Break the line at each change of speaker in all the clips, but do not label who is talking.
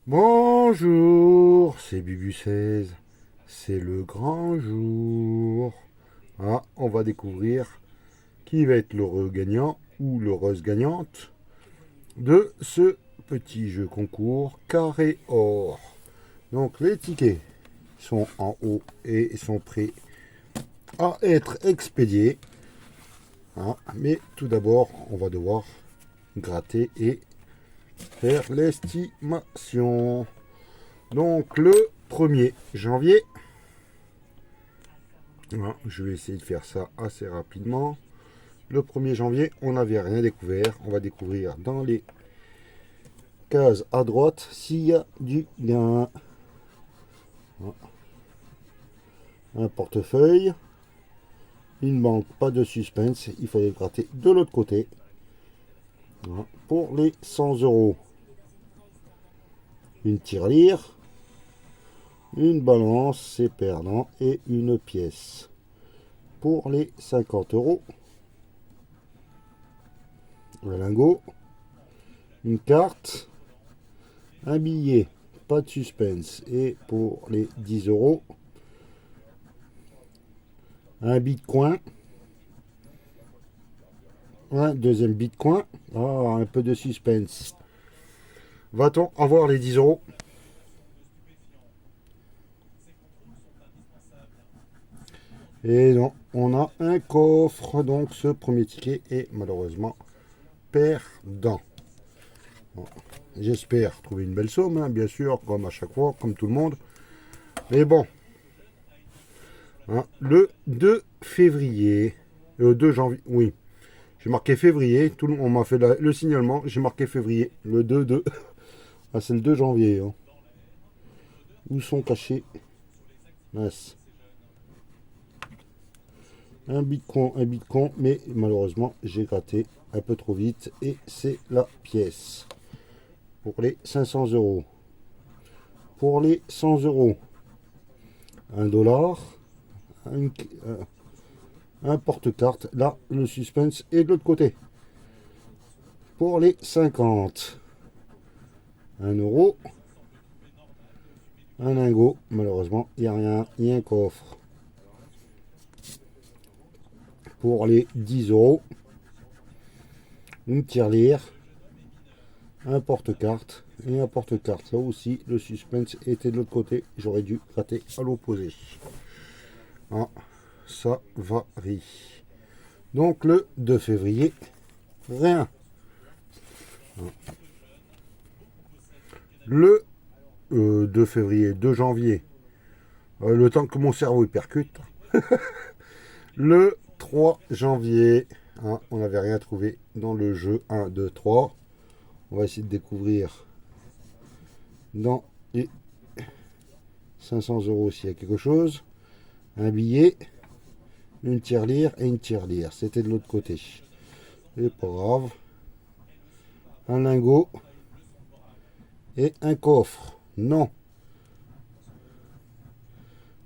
Bonjour, c'est Bubu16. C'est le grand jour. Ah, on va découvrir qui va être l'heureux gagnant ou l'heureuse gagnante de ce petit jeu concours carré or. Donc les tickets sont en haut et sont prêts à être expédiés. Ah, mais tout d'abord, on va devoir gratter et faire l'estimation. Donc le 1er janvier, je vais essayer de faire ça assez rapidement. Le 1er janvier, on n'avait rien découvert. On va découvrir dans les cases à droite s'il y a du gain. Un portefeuille, une banque, pas de suspense. Il fallait gratter de l'autre côté. Pour les 100 euros, une tirelire, une balance, c'est perdant, et une pièce. Pour les 50 euros, un lingot, une carte, un billet, pas de suspense. Et pour les 10 euros, un bitcoin, un deuxième bitcoin. Ah, un peu de suspense. Va-t-on avoir les 10 euros? Et non, on a un coffre. Donc ce premier ticket est malheureusement perdant. Bon, j'espère trouver une belle somme, hein, bien sûr, comme à chaque fois, comme tout le monde. Mais bon, hein, le 2 février, le 2 janvier, oui, j'ai marqué février, on m'a fait le signalement, j'ai marqué février, le 2-2, ah, c'est le 2 janvier. Hein. Où sont cachés? Mince. Un bitcoin, mais malheureusement, j'ai gratté un peu trop vite et c'est la pièce. Pour les 500 euros. Pour les 100 euros, un dollar, un porte-carte. Là, le suspense est de l'autre côté. Pour les 50, un euro, un lingot. Malheureusement, il n'y a rien, il y a un coffre. Pour les 10 euros, une tirelire, un porte-carte et un porte-carte. Là aussi, le suspense était de l'autre côté. J'aurais dû gratter à l'opposé. Ah, ça varie. Donc le 2 février, rien. Le 2 février, 2 janvier, le temps que mon cerveau y percute. Le 3 janvier, hein, on n'avait rien trouvé dans le jeu 1, 2, 3. On va essayer de découvrir dans les 500 euros s'il y a quelque chose. Un billet, une tirelire et une tirelire. C'était de l'autre côté. C'est pas grave. Un lingot et un coffre. Non.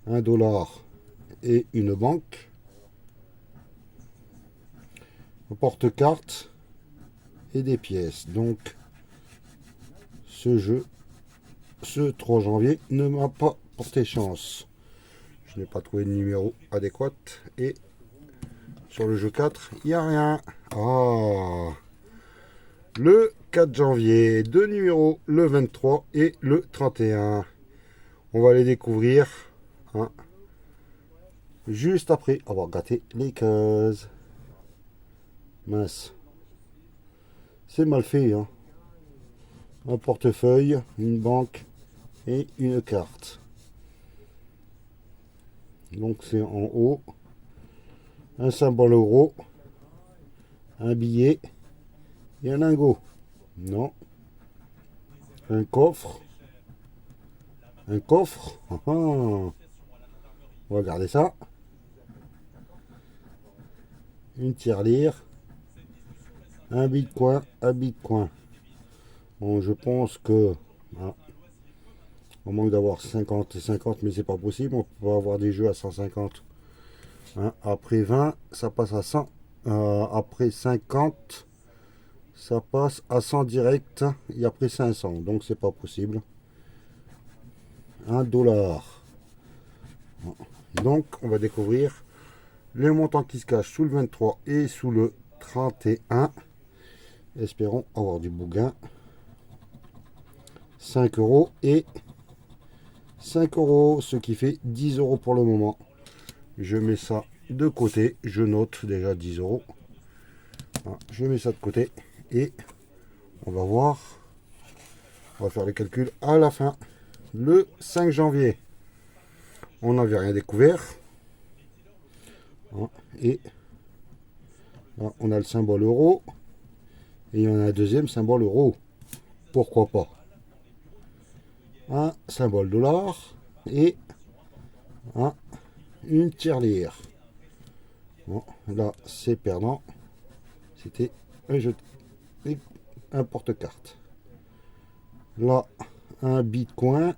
Un dollar et une banque. Un porte-carte et des pièces. Donc, ce jeu, ce 3 janvier, ne m'a pas porté chance. Je n'ai pas trouvé de numéro adéquat. Et sur le jeu 4, il n'y a rien. Ah, le 4 janvier, deux numéros, le 23 et le 31. On va les découvrir, hein, juste après avoir gâté les cases. Mince. C'est mal fait. Hein. Un portefeuille, une banque et une carte. Donc c'est en haut. Un symbole euro. Un billet. Et un lingot. Non. Un coffre. Un coffre. Ah, ah. On va garder ça. Une tirelire. Un bitcoin. Un bitcoin. Bon, je pense que... Ah, on manque d'avoir 50 et 50, mais c'est pas possible. On peut pas avoir des jeux à 150. Hein, après 20, ça passe à 100. Après 50, ça passe à 100 direct. Et après 500. Donc c'est pas possible. $1. Donc, on va découvrir les montants qui se cachent sous le 23 et sous le 31. Espérons avoir du bougain. 5 euros et 5 euros, ce qui fait 10 euros pour le moment. Je mets ça de côté. Je note déjà 10 euros. Je mets ça de côté et on va voir. On va faire les calculs à la fin. Le 5 janvier, on n'avait rien découvert. Et là, on a le symbole euro. Et il y en a un deuxième symbole euro. Pourquoi pas? Un symbole dollar et une tirelire. Bon, là, c'est perdant. C'était un jeu de, un porte-carte. Là, un bitcoin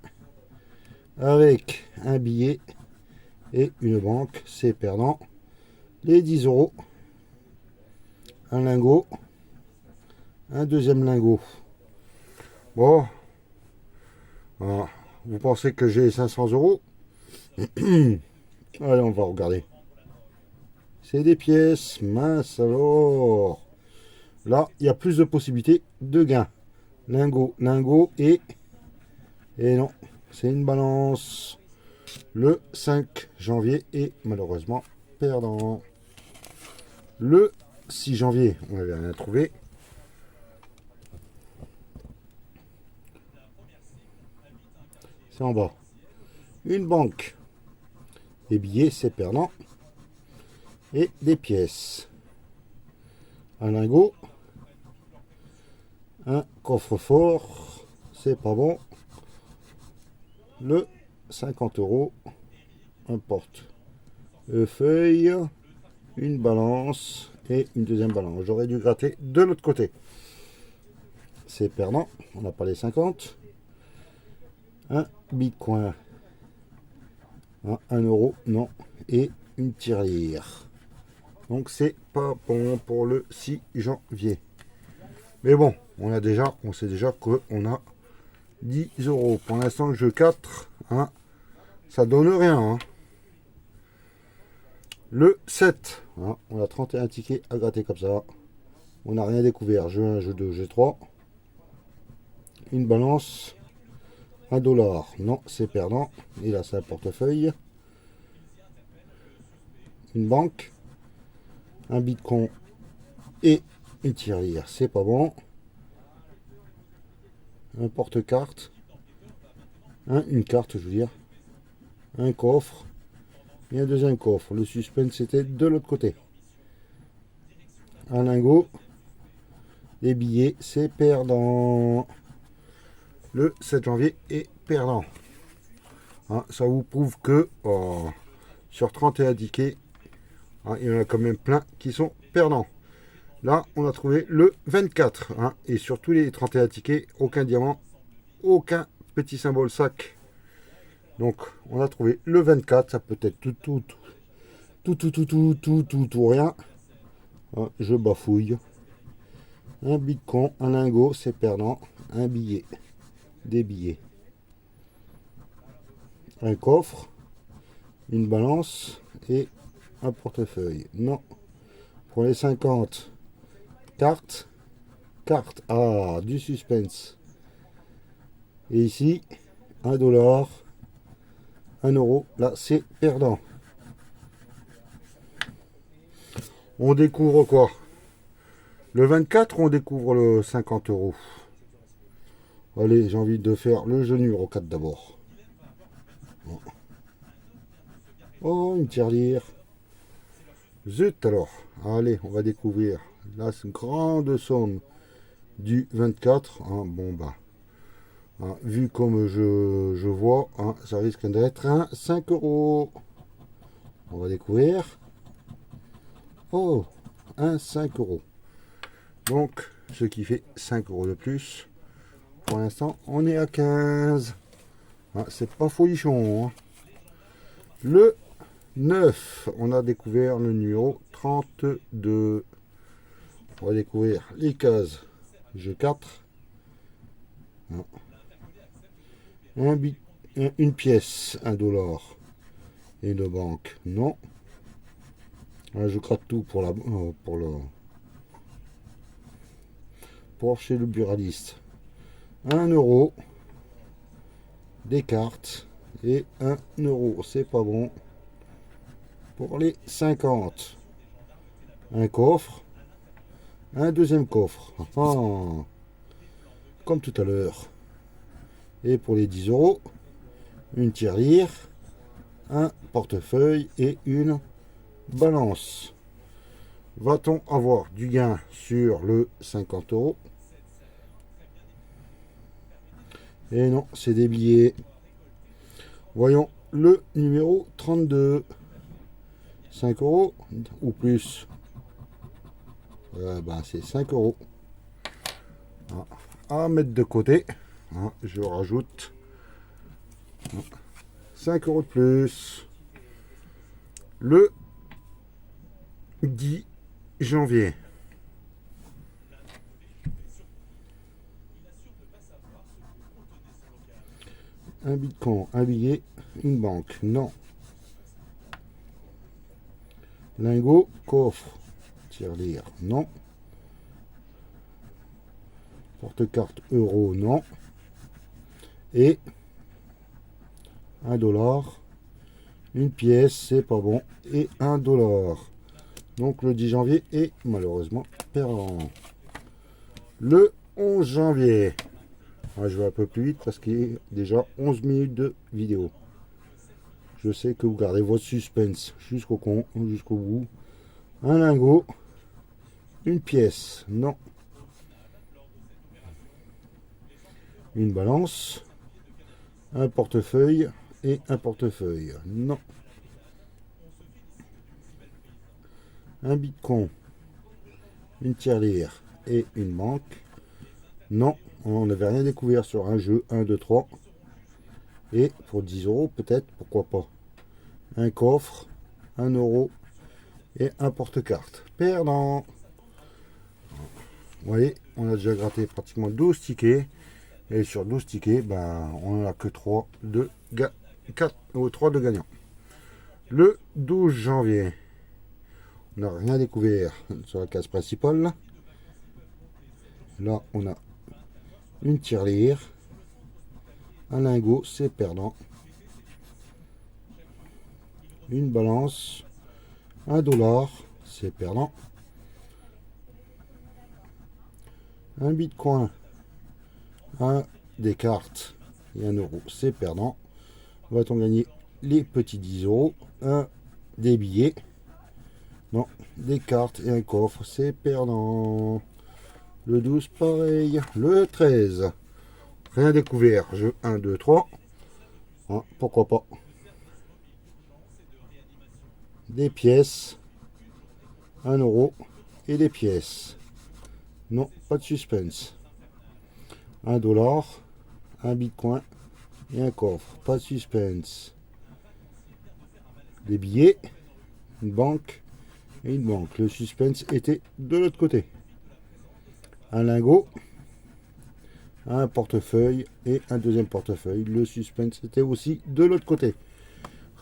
avec un billet et une banque, c'est perdant. Les 10 euros, un lingot, un deuxième lingot. Bon, voilà. Vous pensez que j'ai 500 euros? Allez, on va regarder. C'est des pièces, mince alors. Là, il y a plus de possibilités de gains. Lingot, lingot et non, c'est une balance. Le 5 janvier est malheureusement perdant. Le 6 janvier, on n'avait rien trouvé. C'est en bas. Une banque. Des billets, c'est perdant. Et des pièces. Un lingot. Un coffre-fort. C'est pas bon. Le 50 euros. Un porte-feuille. Une balance. Et une deuxième balance. J'aurais dû gratter de l'autre côté. C'est perdant. On n'a pas les 50. Un bitcoin. 1 euro. Non. Et une tirelire. Donc c'est pas bon pour le 6 janvier. Mais bon, on sait déjà qu'on a 10 euros. Pour l'instant, le jeu 4, ça donne rien. Le 7, on a 31 tickets à gratter comme ça. On n'a rien découvert. Jeu 1, jeu 2, jeu 3. Une balance. $1. Non, c'est perdant. Et là, c'est un portefeuille. Une banque. Un bitcoin et une tirelire, c'est pas bon. Un porte-carte, une carte, je veux dire, un coffre et un deuxième coffre. Le suspense c'était de l'autre côté. Un lingot, des billets, c'est perdant. Le 7 janvier est perdant. Ça vous prouve que sur 31 tickets, il y en a quand même plein qui sont perdants. Là, on a trouvé le 24. Et sur tous les 31 tickets, aucun diamant, aucun petit symbole sac. Donc, on a trouvé le 24. Ça peut être tout ou rien. Je bafouille. Un bitcoin, un lingot, c'est perdant. Un billet, des billets. Un coffre, une balance et un portefeuille. Non. Pour les 50, carte. Du suspense. Et ici, $1, 1 euro. Là, c'est perdant. On découvre quoi? Le 24, on découvre le 50 euros. Allez, j'ai envie de faire le jeu numéro 4 d'abord. Oh, une tirelire. Zut alors. Allez, on va découvrir la grande somme du 24. Bon, bah. Vu comme je vois, ça risque d'être un 5 euros. On va découvrir. Oh, un 5 euros. Donc, ce qui fait 5 euros de plus. Pour l'instant, on est à 15. C'est pas folichon. Le 9, on a découvert le numéro 32. On va découvrir les cases. Jeu 4. une pièce, $1. Et une banque, non. Là, je gratte tout pour pour chez le buraliste. 1 €. Des cartes et 1 €. C'est pas bon. Pour les 50. Un coffre. Un deuxième coffre. Ah, comme tout à l'heure. Et pour les 10 €, une tirelire, un portefeuille et une balance. Va-t-on avoir du gain sur le 50 €? Et non, c'est des billets. Voyons le numéro 32. 5 € ou plus. C'est 5 €. À mettre de côté. Je rajoute 5 € de plus. Le 10 janvier. Un bitcoin, un billet, une banque, non. Lingot, coffre, tirelire, non. Porte-carte euro, non. Et $1, une pièce, c'est pas bon, et $1. Donc le 10 janvier est malheureusement perdant. Le 11 janvier. Je vais un peu plus vite parce qu'il y a déjà 11 minutes de vidéo. Je sais que vous gardez votre suspense jusqu'au bout. Un lingot, une pièce, non. Une balance, un portefeuille et un portefeuille, non. Un bitcoin, une tirelire et une banque, non. On n'avait rien découvert sur un jeu 1, 2, 3. Et pour 10 € peut-être, pourquoi pas. Un coffre, 1 € et un porte-carte. Perdant. Vous voyez, on a déjà gratté pratiquement 12 tickets. Et sur 12 tickets, on n'en a que 3 de gagnants. Le 12 janvier, on n'a rien découvert sur la case principale. Là, on a une tirelire, un lingot, c'est perdant. Une balance, $1, c'est perdant. Un bitcoin, des cartes et 1 €, c'est perdant. Va-t-on gagner les petits 10 €? Des billets, non, des cartes et un coffre, c'est perdant. Le 12, pareil. Le 13, rien découvert. Jeu 1, 2, 3. Pourquoi pas. Des pièces, 1 € et des pièces. Non, pas de suspense. $1, un bitcoin et un coffre. Pas de suspense. Des billets, une banque et une banque. Le suspense était de l'autre côté. Un lingot, un portefeuille et un deuxième portefeuille. Le suspense était aussi de l'autre côté.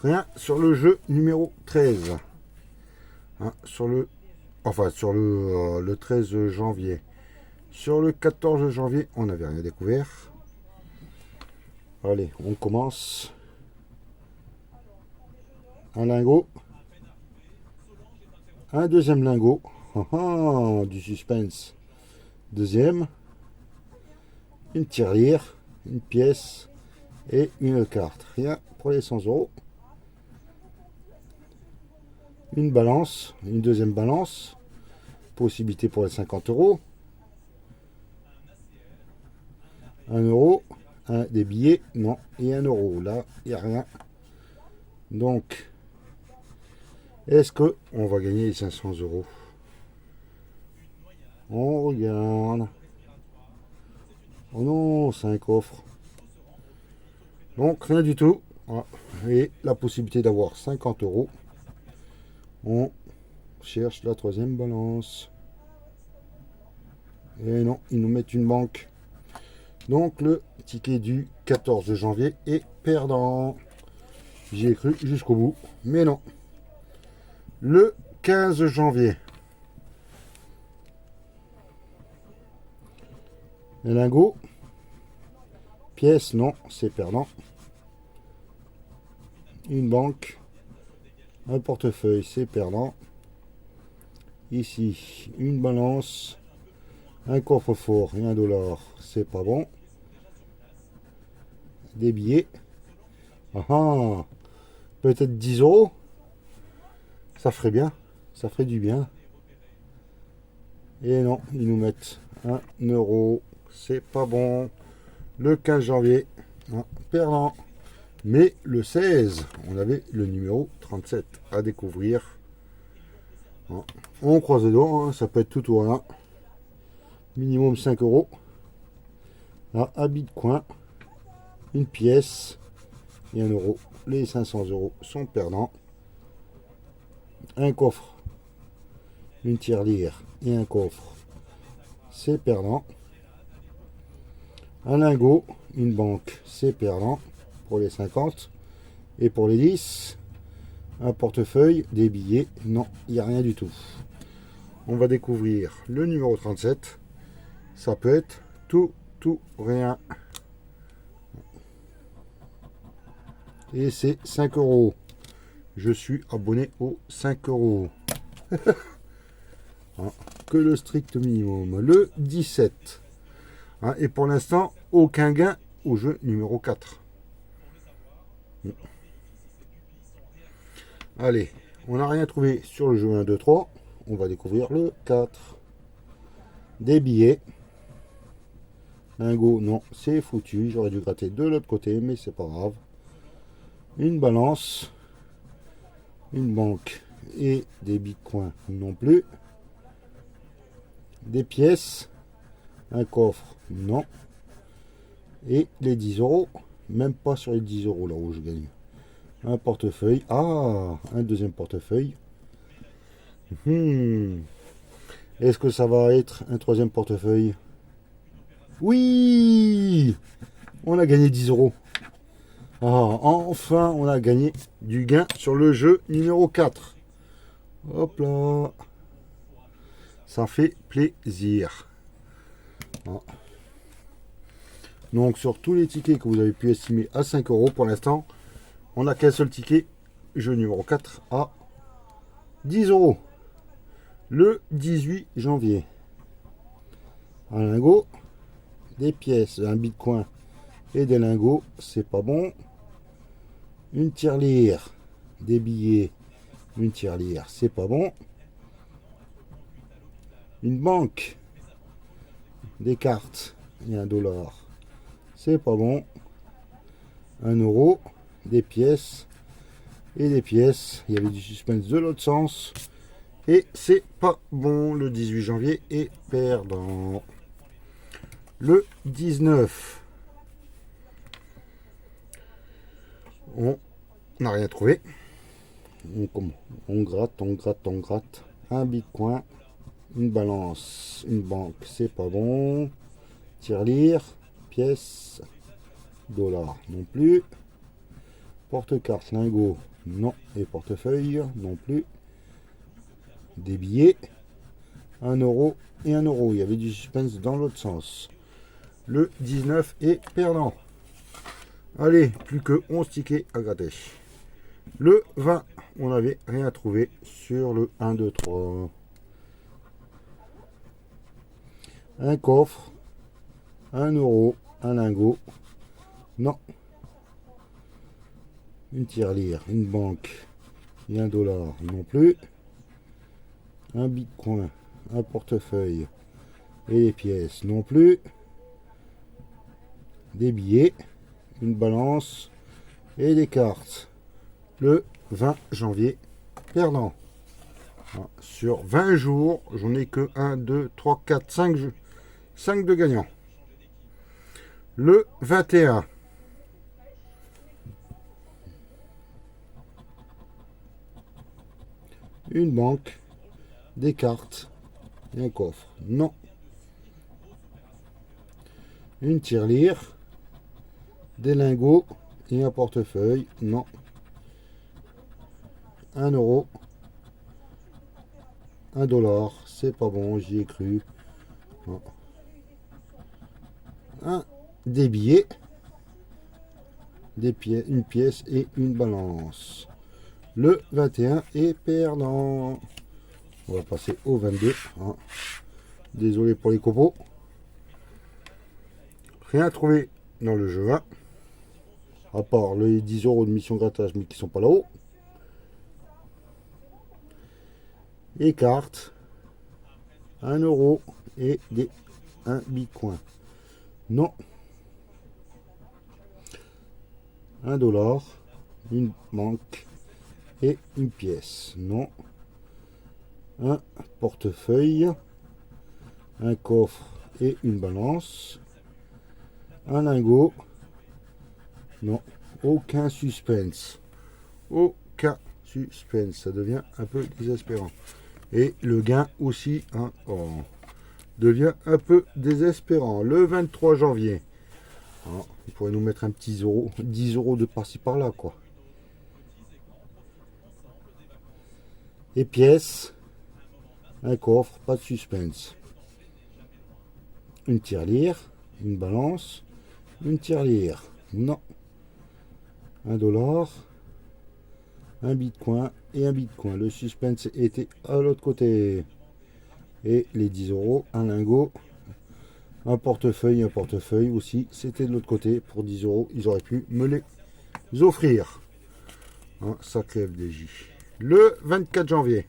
Rien sur le jeu numéro 13. Sur le 13 janvier. Sur le 14 janvier, on n'avait rien découvert. Allez, on commence. Un lingot. Un deuxième lingot. Du suspense. Deuxième. Une tirelire. Une pièce. Et une carte. Rien pour les 100 €. Une balance. Une deuxième balance. Possibilité pour les 50 €. 1 €. Des billets. Non. Et 1 €. Là, il n'y a rien. Donc, est-ce que on va gagner les 500 €? On regarde. Oh non, c'est un coffre. Donc, rien du tout. Et la possibilité d'avoir 50 €. On cherche la troisième balance. Et non, ils nous mettent une banque. Donc, le ticket du 14 janvier est perdant. J'y ai cru jusqu'au bout, mais non. Le 15 janvier. Un lingot. Pièce, non, c'est perdant. Une banque. Un portefeuille, c'est perdant. Ici, une balance. Un coffre-fort et un dollar, c'est pas bon. Des billets. Ah ah, peut-être 10 euros. Ça ferait bien. Ça ferait du bien. Et non, ils nous mettent 1 euro. C'est pas bon. Le 15 janvier, perdant. Mais le 16, on avait le numéro 37 à découvrir. On croise les doigts, ça peut être tout ou rien. Minimum 5 euros. Là, habit de coin, une pièce et 1 euro. Les 500 euros sont perdants. Un coffre, une tirelire et un coffre, c'est perdant. Un lingot, une banque, c'est perdant pour les 50. Et pour les 10, un portefeuille, des billets, non, il n'y a rien du tout. On va découvrir le numéro 37. Ça peut être tout, rien. Et c'est 5 euros. Je suis abonné aux 5 euros. Que le strict minimum. Le 17. Et pour l'instant, aucun gain au jeu numéro 4. Allez, on n'a rien trouvé sur le jeu 1, 2, 3. On va découvrir le 4. Des billets. Lingot, non, c'est foutu. J'aurais dû gratter de l'autre côté, mais c'est pas grave. Une balance. Une banque et des bitcoins non plus. Des pièces. Un coffre, non. Et les 10 euros, même pas sur les 10 euros là où je gagne. Un portefeuille. Ah, un deuxième portefeuille. Est-ce que ça va être un troisième portefeuille? Oui, on a gagné 10 euros. Ah, enfin, on a gagné du gain sur le jeu numéro 4. Hop là. Ça fait plaisir. Donc, sur tous les tickets que vous avez pu estimer à 5 euros, pour l'instant, on n'a qu'un seul ticket, jeu numéro 4, à 10 euros. Le 18 janvier. Un lingot, des pièces, un bitcoin et des lingots, c'est pas bon. Une tirelire, des billets, une tirelire, c'est pas bon. Une banque, des cartes et un dollar, c'est pas bon. 1 euro, des pièces et des pièces. Il y avait du suspense de l'autre sens et c'est pas bon. Le 18 janvier est perdant. Le 19, on n'a rien trouvé. On gratte, on gratte, on gratte. Un bitcoin, une balance, une banque, c'est pas bon. Tirelire, pièce, dollar non plus. Porte-carte, lingot, non. Et portefeuille, non plus. Des billets, 1 euro et 1 euro. Il y avait du suspense dans l'autre sens. Le 19 est perdant. Allez, plus que 11 tickets à gratter. Le 20, on n'avait rien trouvé sur le 1, 2, 3. Un coffre, 1 euro, un lingot, non. Une tirelire, une banque et un dollar, non plus. Un bitcoin, un portefeuille et des pièces, non plus. Des billets, une balance et des cartes. Le 20 janvier, perdant. Sur 20 jours, j'en ai que 1, 2, 3, 4, 5 jeux. 5 de gagnants. Le 21. Une banque, des cartes et un coffre. Non. Une tirelire, des lingots et un portefeuille. Non. 1 euro. 1 dollar. C'est pas bon, j'y ai cru. Non. Des billets. Une pièce et une balance. Le 21 est perdant. On va passer au 22. Hein. Désolé pour les copeaux. Rien trouvé dans le jeu 20. À part les 10 euros de mission grattage, mais qui sont pas là-haut. Les cartes. 1 euro et un bitcoin. Non. 1 dollar. Une banque et une pièce. Non. Un portefeuille. Un coffre et une balance. Un lingot. Non. Aucun suspense. Aucun suspense. Ça devient un peu désespérant. Et le gain aussi hein, devient un peu désespérant. Le 23 janvier. Hein, il pourrait nous mettre un petit 10 euros de par-ci par-là, quoi. Et pièces. Un coffre, pas de suspense. Une tirelire, une balance, une tirelire. Non. 1 dollar, un bitcoin et un bitcoin. Le suspense était à l'autre côté. Et les 10 euros, un lingot, un portefeuille aussi. C'était de l'autre côté. Pour 10 euros, ils auraient pu me les offrir. Hein, sacré FDJ. Le 24 janvier.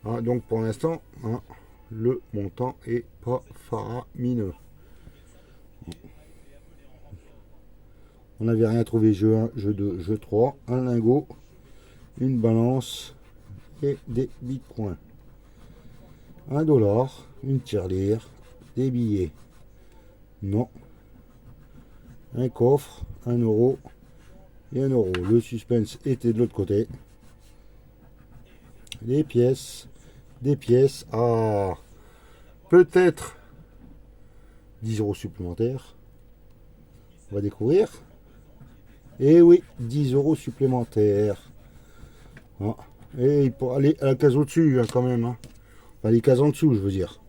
Hein, donc pour l'instant, hein, le montant est pas faramineux. On n'avait rien trouvé. Jeu 1, jeu 2, jeu 3. Un lingot, une balance et des bitcoins. 1 dollar, une tirelire, des billets. Non. Un coffre, 1 euro et 1 euro. Le suspense était de l'autre côté. Des pièces. Ah, peut-être 10 euros supplémentaires. On va découvrir. Et oui, 10 euros supplémentaires. Ah, et il faut aller à la case au-dessus hein, quand même. Hein. Enfin, les cases en dessous, je veux dire.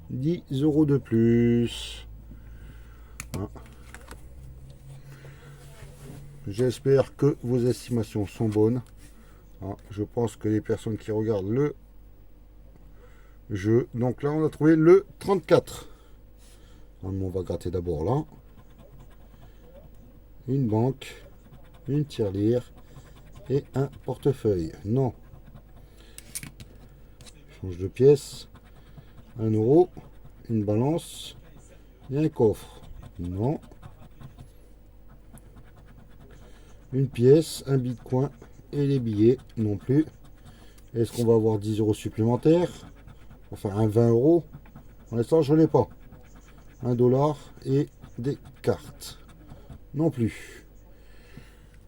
10 euros de plus. Ah. J'espère que vos estimations sont bonnes. Ah, je pense que les personnes qui regardent le jeu. Donc là, on a trouvé le 34. On va gratter d'abord là. Une banque, une tirelire et un portefeuille. Non. Change de pièce. 1 euro, une balance et un coffre. Non. Une pièce, un bitcoin et les billets non plus. Est-ce qu'on va avoir 10 euros supplémentaires? Enfin, un 20 euros. Pour l'instant, je ne l'ai pas. 1 dollar et des cartes. Non plus.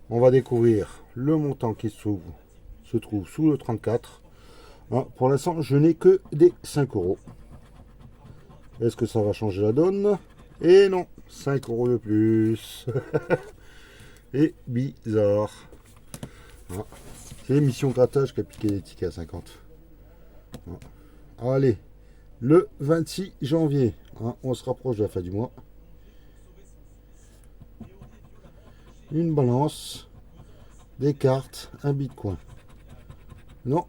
On va découvrir le montant qui se trouve sous le 34. Hein, pour l'instant, je n'ai que des 5 euros. Est-ce que ça va changer la donne? Et non, 5 euros de plus. Et bizarre. Ah, c'est l'émission grattage qui a piqué les tickets à 50. Ah. Allez, le 26 janvier. Hein, on se rapproche de la fin du mois. Une balance, des cartes, un bitcoin. Non.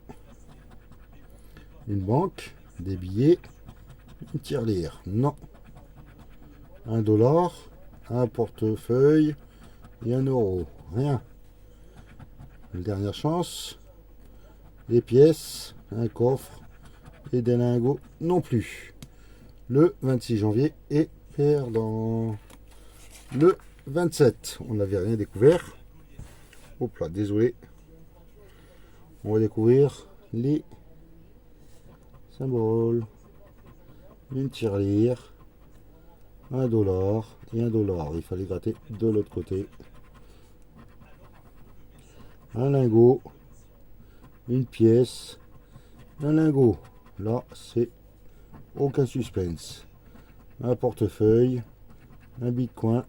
Une banque, des billets, une tirelire. Non. 1 dollar, un portefeuille et 1 euro. Rien. La dernière chance. Des pièces, un coffre et des lingots non plus. Le 26 janvier est perdant. Le 27, on n'avait rien découvert. Hop là, désolé. On va découvrir les symboles. Une tirelire, 1 dollar et 1 dollar. Il fallait gratter de l'autre côté. Un lingot, une pièce, un lingot. Là, c'est aucun suspense. Un portefeuille, un bitcoin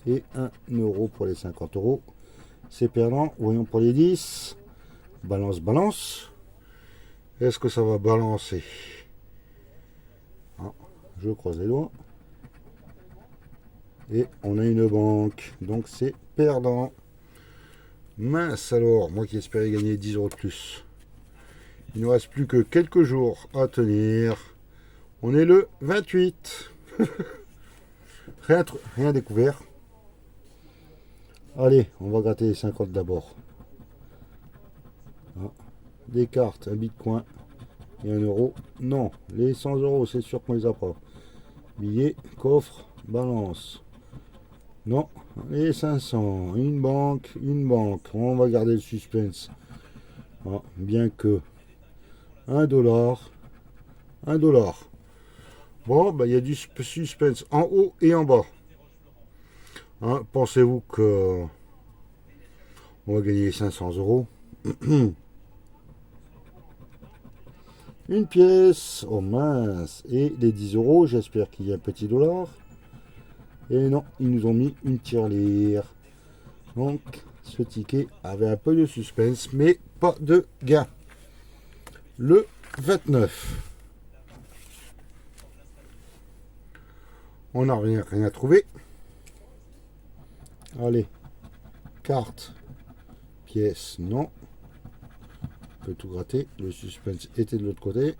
et 1 euro pour les 50 euros. C'est perdant. Voyons pour les 10. Balance, balance. Est-ce que ça va balancer? Ah, je croise les doigts. Et on a une banque. Donc c'est perdant. Mince alors, moi qui espérais gagner 10 euros de plus. Il ne nous reste plus que quelques jours à tenir. On est le 28. Rien découvert. Allez, on va gratter les 50 d'abord. Ah, des cartes, un bitcoin et 1 euro. Non, les 100 euros, c'est sûr qu'on les a pas. Billet, coffre, balance. Non, les 500, une banque, une banque. On va garder le suspense. Ah, bien que 1 dollar, 1 dollar. Bon, bah, il y a du suspense en haut et en bas. Hein, pensez-vous que on va gagner 500 euros? Une pièce, oh mince, et les 10 euros, j'espère qu'il y a un petit dollar. Et non, ils nous ont mis une tirelire. Donc, ce ticket avait un peu de suspense, mais pas de gain. Le 29. On n'a rien trouvé. Allez, carte, pièce, non. On peut tout gratter. Le suspense était de l'autre côté.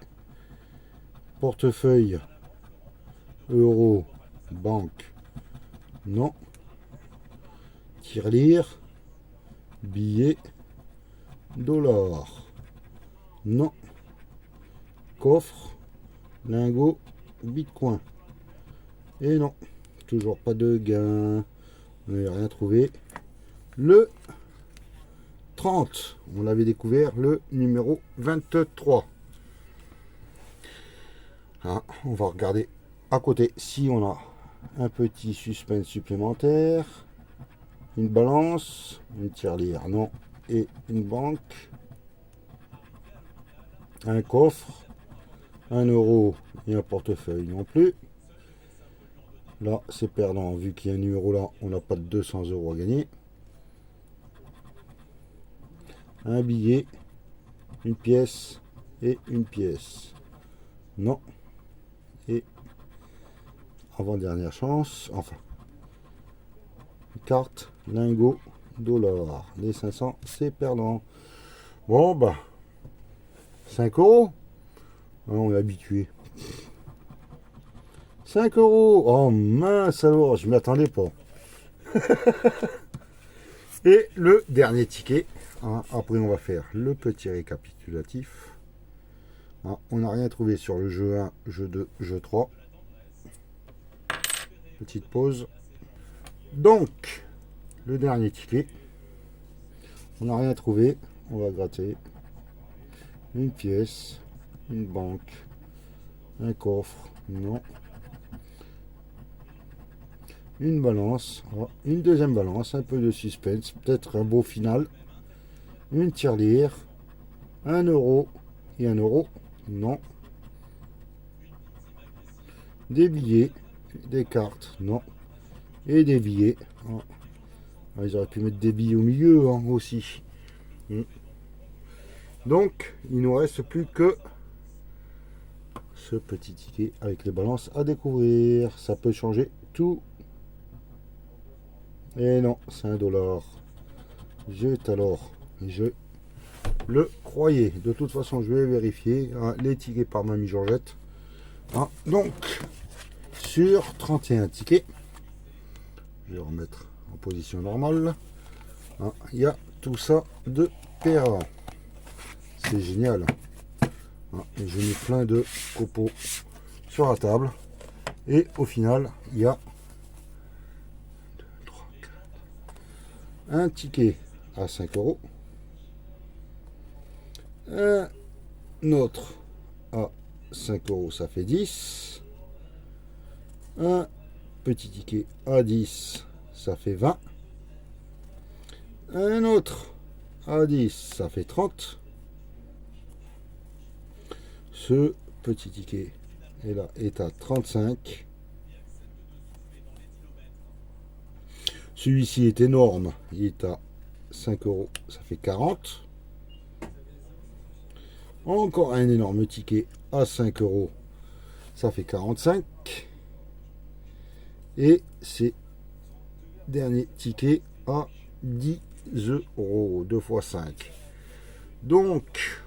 Portefeuille, euro, banque, non. Tirelire, billet, dollar, non. Coffre, lingot, bitcoin. Et non, toujours pas de gain. On n'avait rien trouvé. Le 30, on l'avait découvert, le numéro 23. Ah, on va regarder à côté si on a un petit suspense supplémentaire. Une balance, une tirelire, non. Et une banque. Un coffre. 1 euro et un portefeuille non plus. Là, c'est perdant. Vu qu'il y a un numéro là, on n'a pas de 200 euros à gagner. Un billet, une pièce et une pièce. Non. Et avant-dernière chance. Enfin. Carte, lingot, dollar. Les 500, c'est perdant. Bon, bah. 5 euros. Hein, on est habitué. 5 euros. Oh mince alors, je ne m'y attendais pas. Et le dernier ticket. Hein, après, on va faire le petit récapitulatif. Hein, on n'a rien trouvé sur le jeu 1, jeu 2, jeu 3. Petite pause. Donc, le dernier ticket. On n'a rien trouvé. On va gratter. Une pièce. Une banque. Un coffre. Non. Une balance, une deuxième balance, un peu de suspense, peut-être un beau final, une tirelire, 1 euro et 1 euro, non. Des billets, des cartes, non. Et des billets. Oh. Ils auraient pu mettre des billets au milieu hein, aussi. Donc, il nous reste plus que ce petit ticket avec les balances à découvrir. Ça peut changer tout. Et non, c'est 1 dollar. Alors, je le croyais. De toute façon, je vais vérifier hein, les tickets par Mamie Georgette. Hein, donc, sur 31 tickets, je vais remettre en position normale. Hein, il y a tout ça de perdant. C'est génial. Hein, et j'ai mis plein de copeaux sur la table. Et au final, il y a un ticket à 5 euros, un autre à 5 euros, ça fait 10, un petit ticket à 10, ça fait 20, un autre à 10, ça fait 30, ce petit ticket est là, est à 35, Celui-ci est énorme, il est à 5 euros, ça fait 40. Encore un énorme ticket à 5 euros, ça fait 45. Et ces derniers tickets à 10 euros, 2 fois 5. Donc,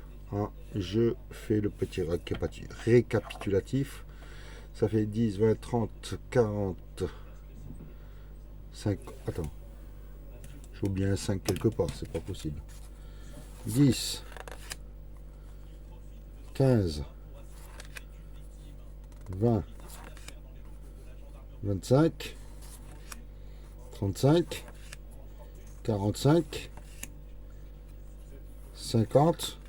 je fais le petit récapitulatif. Ça fait 10, 20, 30, 40, 5. Attends, j'ai oublié un 5 quelque part, c'est pas possible. 10, 15, 20, 25, 35, 45, 50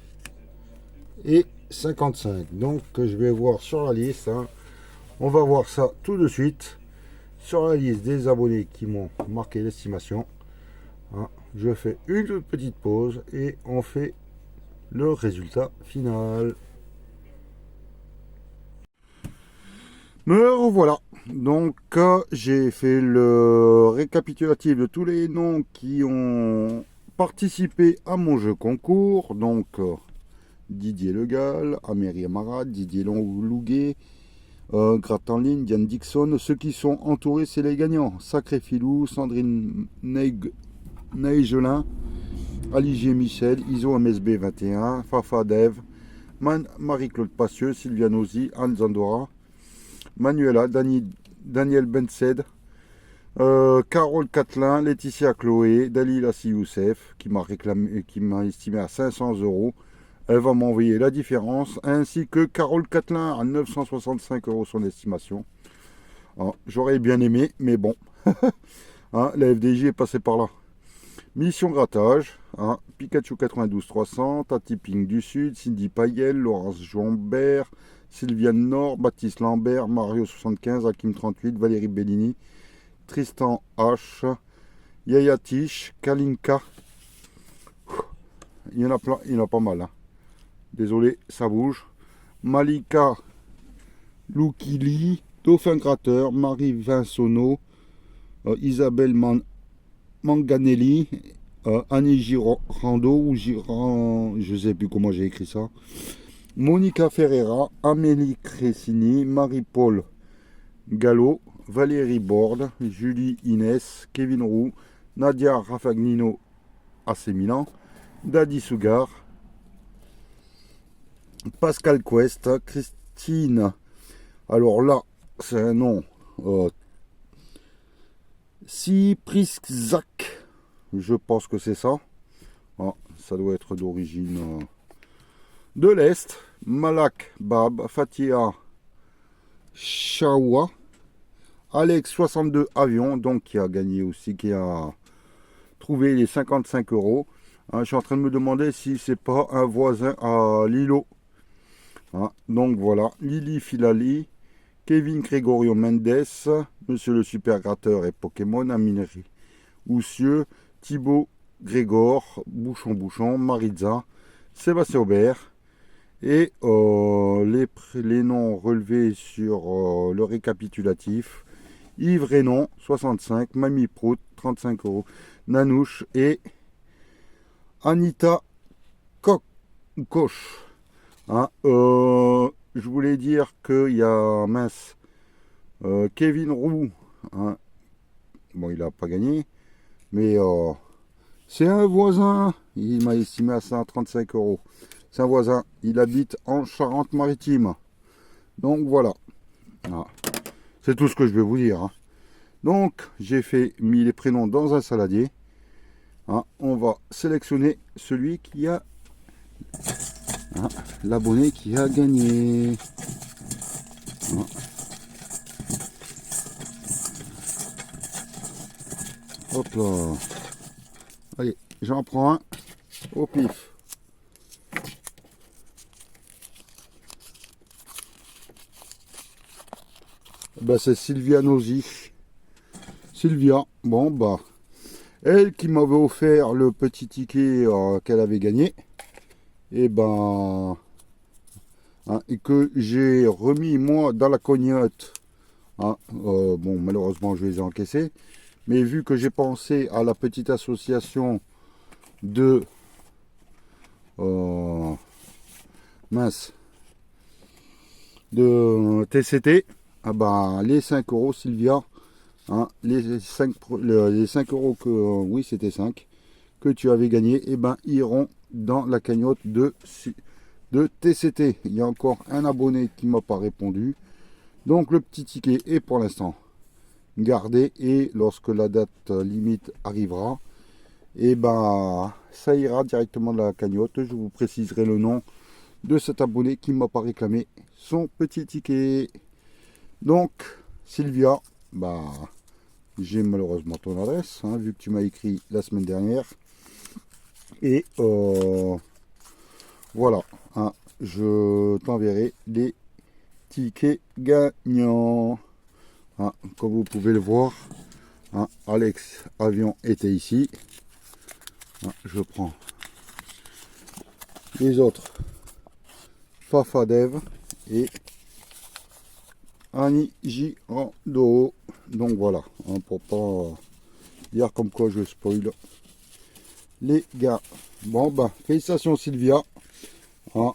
et 55. Donc je vais voir sur la liste. On va voir ça tout de suite sur la liste des abonnés qui m'ont marqué l'estimation. Je fais une toute petite pause et on fait le résultat final. Me revoilà. Donc j'ai fait le récapitulatif de tous les noms qui ont participé à mon jeu concours. Donc Didier Legal, Améry Amara, Didier Louguet, Gratte en ligne, Diane Dixon. Ceux qui sont entourés, c'est les gagnants. Sacré Filou, Sandrine Neigelin, Aligier Michel, Iso MSB 21, Fafa Dev, Marie-Claude Passieux, Sylvia Nozi, Anne Zandora, Manuela, Daniel Bensed, Carole Catelin, Laetitia Chloé, Dalila Youssef, qui m'a estimé à 500 euros. Elle va m'envoyer la différence, ainsi que Carole Catelin à 965 euros son estimation. J'aurais bien aimé, mais bon. La FDJ est passée par là. Mission grattage, Pikachu 92 300, Tati Ping du Sud, Cindy Payel, Laurence Jombert, Sylviane Nord, Baptiste Lambert, Mario 75, Hakim 38, Valérie Bellini, Tristan H, Yaya Tish, Kalinka. Il y en a plein, il y en a pas mal. Désolé, ça bouge. Malika Loukili, Dauphin Gratteur, Marie Vinsonneau, Isabelle Manganelli, Annie Girando ou Girand, je sais plus comment j'ai écrit ça. Monica Ferreira, Amélie Cressini, Marie-Paul Gallo, Valérie Borde, Julie Inès, Kevin Roux, Nadia Rafagnino, AC Milan, Daddy Sugar, Pascal Quest, Christine. Alors là, c'est un nom. Sipriszak, je pense que c'est ça. Ça doit être d'origine de l'Est. Malak Bab, Fatia Chaoua, Alex 62 Avion, donc qui a gagné aussi, qui a trouvé les 55 euros. Je suis en train de me demander si c'est pas un voisin à Lilo. Donc voilà, Lily Filali, Kevin Gregorio Mendes, Monsieur le Super Gratteur et Pokémon, Amineri Oussieux, Thibaut Grégor, Bouchon, Maritza, Sébastien Aubert. Et les noms relevés sur le récapitulatif: Yves Rénon 65, Mamie Prout 35 euros, Nanouche et Anita Koch. Je voulais dire qu'il y a Kevin Roux. Bon, il n'a pas gagné, mais c'est un voisin. Il m'a estimé à 135 euros. C'est un voisin, il habite en Charente-Maritime. Donc voilà. C'est tout ce que je vais vous dire. Donc j'ai mis les prénoms dans un saladier. On va sélectionner celui qui a l'abonné qui a gagné. Hop là. Allez, j'en prends un au pif. C'est Sylvia Nozi. Sylvia, bon elle qui m'avait offert le petit ticket qu'elle avait gagné. Et et que j'ai remis moi dans la cognotte. Bon, malheureusement je les ai encaissés, Mais vu que j'ai pensé à la petite association de mince, de TCT, ah ben, les 5 euros Sylvia, hein, les 5 euros que, oui c'était 5, que tu avais gagné, et ben iront dans la cagnotte de TCT. Il y a encore un abonné qui m'a pas répondu. Donc le petit ticket est pour l'instant gardé, et lorsque la date limite arrivera, et ben ça ira directement dans la cagnotte. Je vous préciserai le nom de cet abonné qui m'a pas réclamé son petit ticket. Donc Sylvia, bah j'ai malheureusement ton adresse, hein, vu que tu m'as écrit la semaine dernière. Et voilà, hein, je t'enverrai les tickets gagnants. Hein, comme vous pouvez le voir, hein, Alex Avion était ici. Hein, je prends les autres, Fafa Dev et Annie Girando. Donc voilà, hein, pour pas dire comme quoi je spoil les gars. Bon ben, félicitations Sylvia. Hein,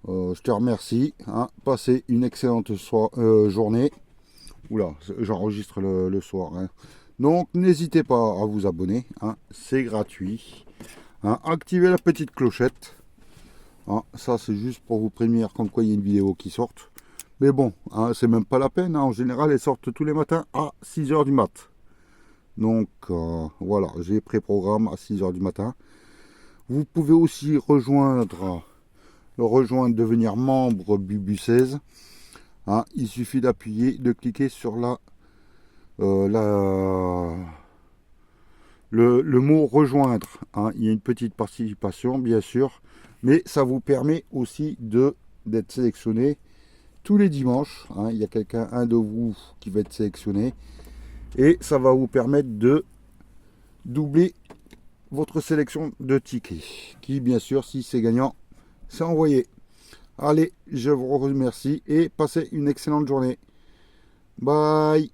je te remercie. Hein, passez une excellente journée. Oula, j'enregistre le soir. Hein. Donc n'hésitez pas à vous abonner. Hein, c'est gratuit. Hein, activez la petite clochette. Hein, ça c'est juste pour vous prévenir comme quoi il y a une vidéo qui sorte. Mais bon, hein, c'est même pas la peine. Hein, en général, elles sortent tous les matins à 6 h du mat. Donc voilà, j'ai pré-programme à 6 h du matin. Vous pouvez aussi rejoindre, devenir membre Bubu 16. Hein, il suffit d'appuyer, de cliquer sur le mot rejoindre. Hein. Il y a une petite participation, bien sûr, mais ça vous permet aussi d'être sélectionné tous les dimanches. Hein. Il y a un de vous qui va être sélectionné, et ça va vous permettre de doubler votre sélection de tickets, qui bien sûr, si c'est gagnant, c'est envoyé. Allez, je vous remercie et passez une excellente journée. Bye.